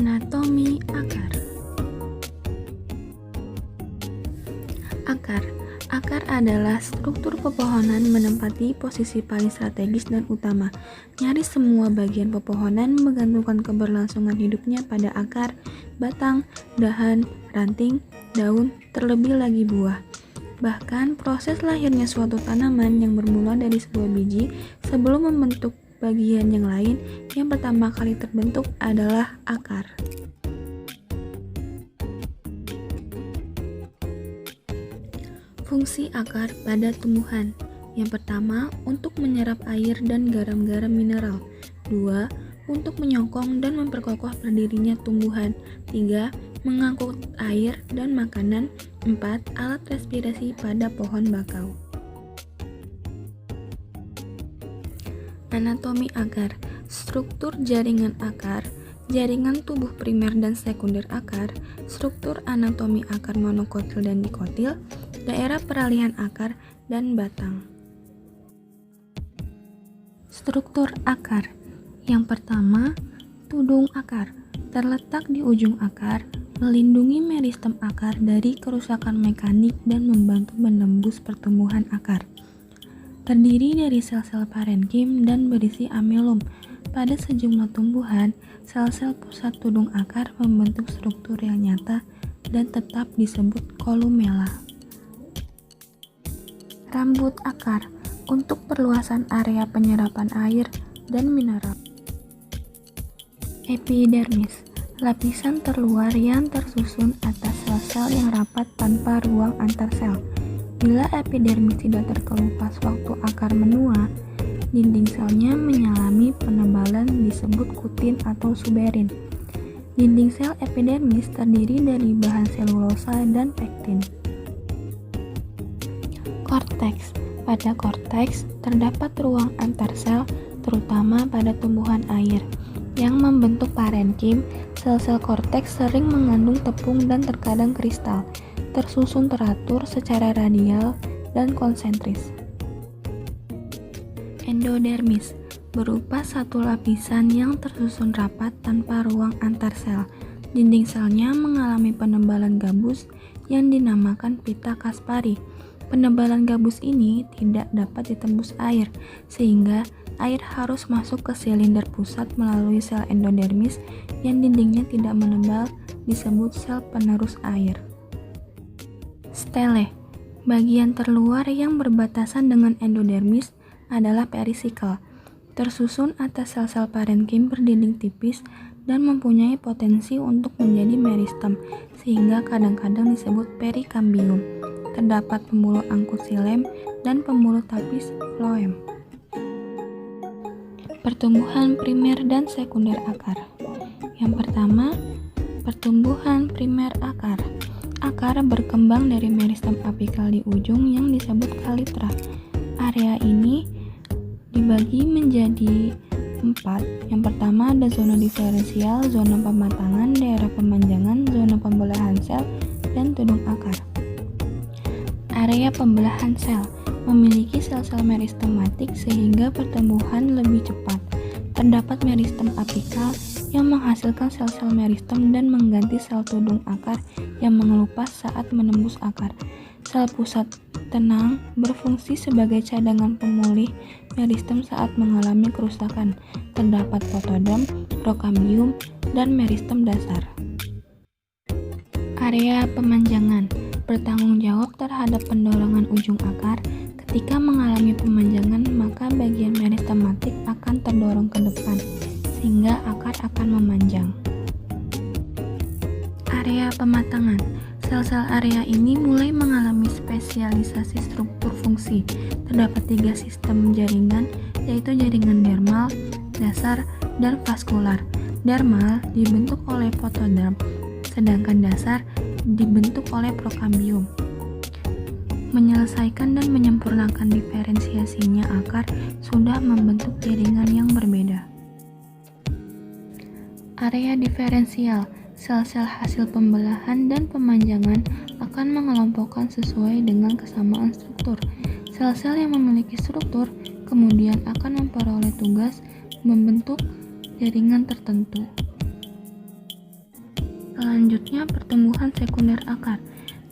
Anatomi akar. Akar adalah struktur pepohonan menempati posisi paling strategis dan utama. Nyaris semua bagian pepohonan menggantungkan keberlangsungan hidupnya pada akar, batang, dahan, ranting, daun, terlebih lagi buah. Bahkan proses lahirnya suatu tanaman yang bermula dari sebuah biji sebelum membentuk bagian yang lain, yang pertama kali terbentuk adalah akar. Fungsi akar pada tumbuhan. Yang pertama, untuk menyerap air dan garam-garam mineral. 2. Untuk menyokong dan memperkokoh berdirinya tumbuhan. 3. Mengangkut air dan makanan. 4. Alat respirasi pada pohon bakau. Anatomi akar. Struktur jaringan akar, jaringan tubuh primer dan sekunder akar, struktur anatomi akar monokotil dan dikotil, daerah peralihan akar, dan batang. Struktur akar. Yang pertama, tudung akar. Terletak di ujung akar, melindungi meristem akar dari kerusakan mekanik dan membantu menembus pertumbuhan akar. Terdiri dari sel-sel parenkim dan berisi amilum. Pada sejumlah tumbuhan, sel-sel pusat tudung akar membentuk struktur yang nyata dan tetap disebut kolumela. Rambut akar untuk perluasan area penyerapan air dan mineral. Epidermis, lapisan terluar yang tersusun atas sel-sel yang rapat tanpa ruang antar sel. Bila epidermis tidak terkelupas waktu akar menua, dinding selnya mengalami penebalan disebut kutin atau suberin. Dinding sel epidermis terdiri dari bahan selulosa dan pektin. Korteks. Pada korteks terdapat ruang antar sel, terutama pada tumbuhan air, yang membentuk parenkim. Sel-sel korteks sering mengandung tepung dan terkadang kristal, tersusun teratur secara radial dan konsentris. Endodermis berupa satu lapisan yang tersusun rapat tanpa ruang antar sel. Dinding selnya mengalami penebalan gabus yang dinamakan pita Kaspari. Penebalan gabus ini tidak dapat ditembus air, sehingga air harus masuk ke silinder pusat melalui sel endodermis yang dindingnya tidak menebal, disebut sel penerus air. Stele, bagian terluar yang berbatasan dengan endodermis, adalah perisikel, tersusun atas sel-sel parenkim berdinding tipis dan mempunyai potensi untuk menjadi meristem, sehingga kadang-kadang disebut perikambium. Terdapat pembuluh angkut xilem dan pembuluh tapis floem. Pertumbuhan primer dan sekunder akar. Yang pertama, pertumbuhan primer akar. Akar berkembang dari meristem apikal di ujung yang disebut kalitra. Area ini dibagi menjadi 4. Yang pertama ada zona diferensial, zona pematangan, daerah pemanjangan, zona pembelahan sel, dan tudung akar. Area pembelahan sel memiliki sel-sel meristematik sehingga pertumbuhan lebih cepat. Terdapat meristem apikal yang menghasilkan sel-sel meristem dan mengganti sel tudung akar yang mengelupas saat menembus akar. Sel pusat tenang berfungsi sebagai cadangan pemulih meristem saat mengalami kerusakan. Terdapat fotodem, prokambium, dan meristem dasar. Area pemanjangan bertanggung jawab terhadap pendorongan ujung akar. Ketika mengalami pemanjangan, maka bagian meristematik akan terdorong ke depan, sehingga akar akan memanjang. Area pematangan. Sel-sel area ini mulai mengalami spesialisasi struktur fungsi. Terdapat 3 sistem jaringan, yaitu jaringan dermal, dasar, dan vaskular. Dermal dibentuk oleh fotoderm, sedangkan dasar dibentuk oleh prokambium. Menyelesaikan dan menyempurnakan diferensiasinya akar sudah membentuk jaringan yang berbeda. Area diferensial. Sel-sel hasil pembelahan dan pemanjangan akan mengelompokkan sesuai dengan kesamaan struktur. Sel-sel yang memiliki struktur kemudian akan memperoleh tugas membentuk jaringan tertentu. Selanjutnya, pertumbuhan sekunder akar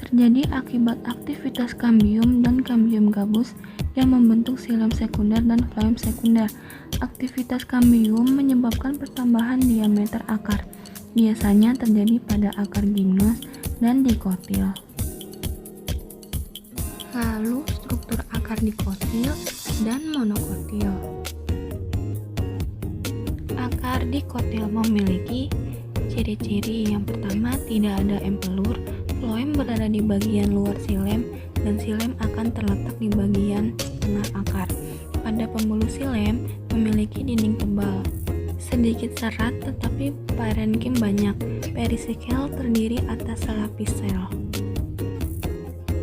terjadi akibat aktivitas kambium dan kambium gabus yang membentuk xilem sekunder dan floem sekunder. Aktivitas kambium menyebabkan pertambahan diameter akar, biasanya terjadi pada akar gimnos dan dikotil. Lalu, struktur akar dikotil dan monokotil. Akar dikotil memiliki ciri-ciri. Yang pertama, tidak ada empelur, floem berada di bagian luar xilem, dan xilem akan terletak di bagian tengah akar. Pada pembuluh xilem memiliki dinding tebal, sedikit serat tetapi parenkim banyak. Perisikkel terdiri atas selapis sel.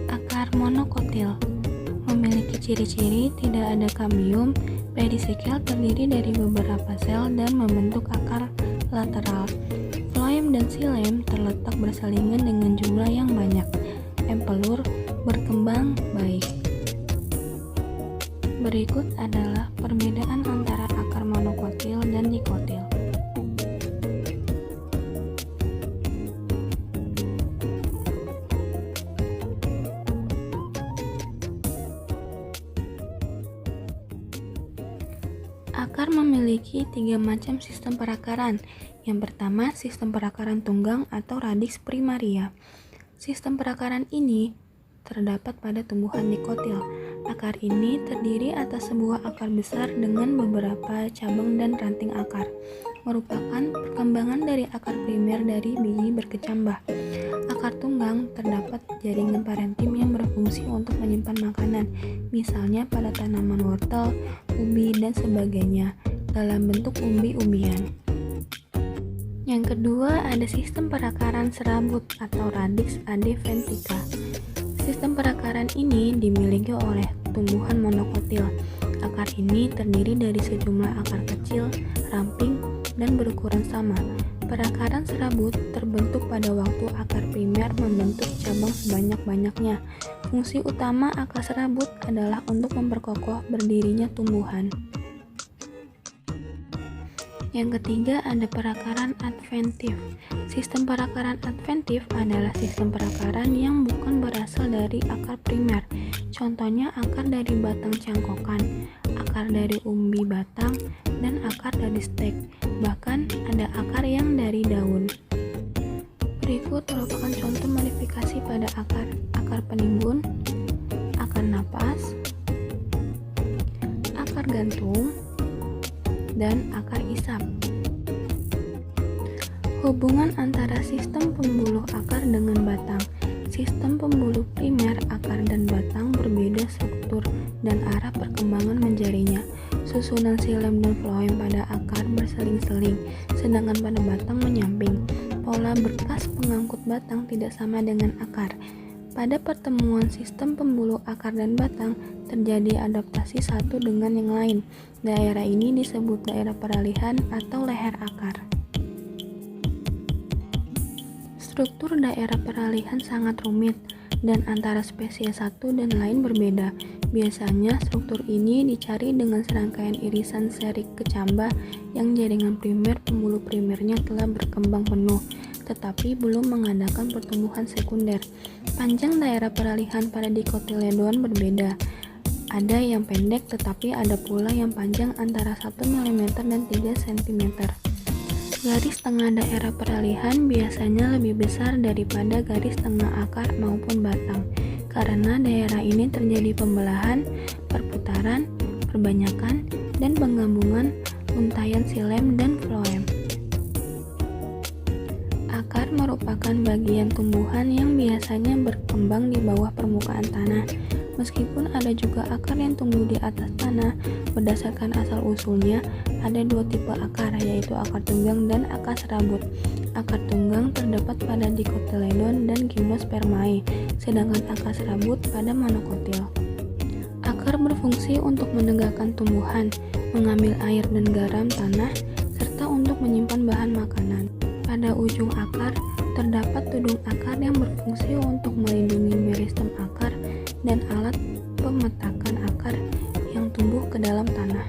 Akar monokotil memiliki ciri-ciri, tidak ada kambium. Perisikkel terdiri dari beberapa sel dan membentuk akar lateral. Floem dan xilem terletak berselingan dengan jumlah yang banyak. Empelur berkembang baik. Berikut adalah perbedaan antara akar monokotil dan dikotil. Akar memiliki 3 macam sistem perakaran. Yang pertama, sistem perakaran tunggang atau radix primaria. Sistem perakaran ini terdapat pada tumbuhan dikotil. Akar ini terdiri atas sebuah akar besar dengan beberapa cabang dan ranting akar, merupakan perkembangan dari akar primer dari biji berkecambah. Akar tunggang terdapat jaringan parenkim yang berfungsi untuk menyimpan makanan, misalnya pada tanaman wortel, ubi, dan sebagainya, dalam bentuk umbi-umbian. Yang kedua, ada sistem perakaran serabut atau radix adventitia. Sistem perakaran ini dimiliki oleh tumbuhan monokotil. Akar ini terdiri dari sejumlah akar kecil, ramping, dan berukuran sama. Perakaran serabut terbentuk pada waktu akar primer membentuk cabang sebanyak-banyaknya. Fungsi utama akar serabut adalah untuk memperkokoh berdirinya tumbuhan. Yang ketiga, ada perakaran adventif. Sistem perakaran adventif adalah sistem perakaran yang bukan berasal dari akar primer. Contohnya akar dari batang cangkokan, akar dari umbi batang, dan akar dari stek. Bahkan ada akar yang dari daun. Berikut merupakan contoh modifikasi pada akar: akar penimbun, akar napas, akar gantung, dan akar isap. Hubungan antara sistem pembuluh akar dengan batang. Sistem pembuluh primer akar dan batang berbeda struktur dan arah perkembangan menjarinya. Susunan xilem dan floem pada akar berseling-seling, sedangkan pada batang menyamping. Pola berkas pengangkut batang tidak sama dengan akar. Pada pertemuan sistem pembuluh akar dan batang, terjadi adaptasi satu dengan yang lain. Daerah ini disebut daerah peralihan atau leher akar. Struktur daerah peralihan sangat rumit, dan antara spesies satu dan lain berbeda. Biasanya struktur ini dicari dengan serangkaian irisan seri kecambah yang jaringan primer pembuluh primernya telah berkembang penuh, tetapi belum mengadakan pertumbuhan sekunder. Panjang daerah peralihan pada dikotiledon berbeda. Ada yang pendek tetapi ada pula yang panjang antara 1 mm dan 3 cm. Garis tengah daerah peralihan biasanya lebih besar daripada garis tengah akar maupun batang, karena daerah ini terjadi pembelahan, perputaran, perbanyakan, dan penggabungan untayan xilem dan floem. Akar merupakan bagian tumbuhan yang biasanya berkembang di bawah permukaan tanah. Meskipun ada juga akar yang tumbuh di atas tanah, berdasarkan asal-usulnya, ada 2 tipe akar, yaitu akar tunggang dan akar serabut. Akar tunggang terdapat pada dikotiledon dan gimnospermae, sedangkan akar serabut pada monokotil. Akar berfungsi untuk menegakkan tumbuhan, mengambil air dan garam tanah, serta untuk menyimpan bahan makanan. Pada ujung akar, terdapat tudung akar yang berfungsi untuk melindungi meristem akar dan alat pemetakan akar yang tumbuh ke dalam tanah.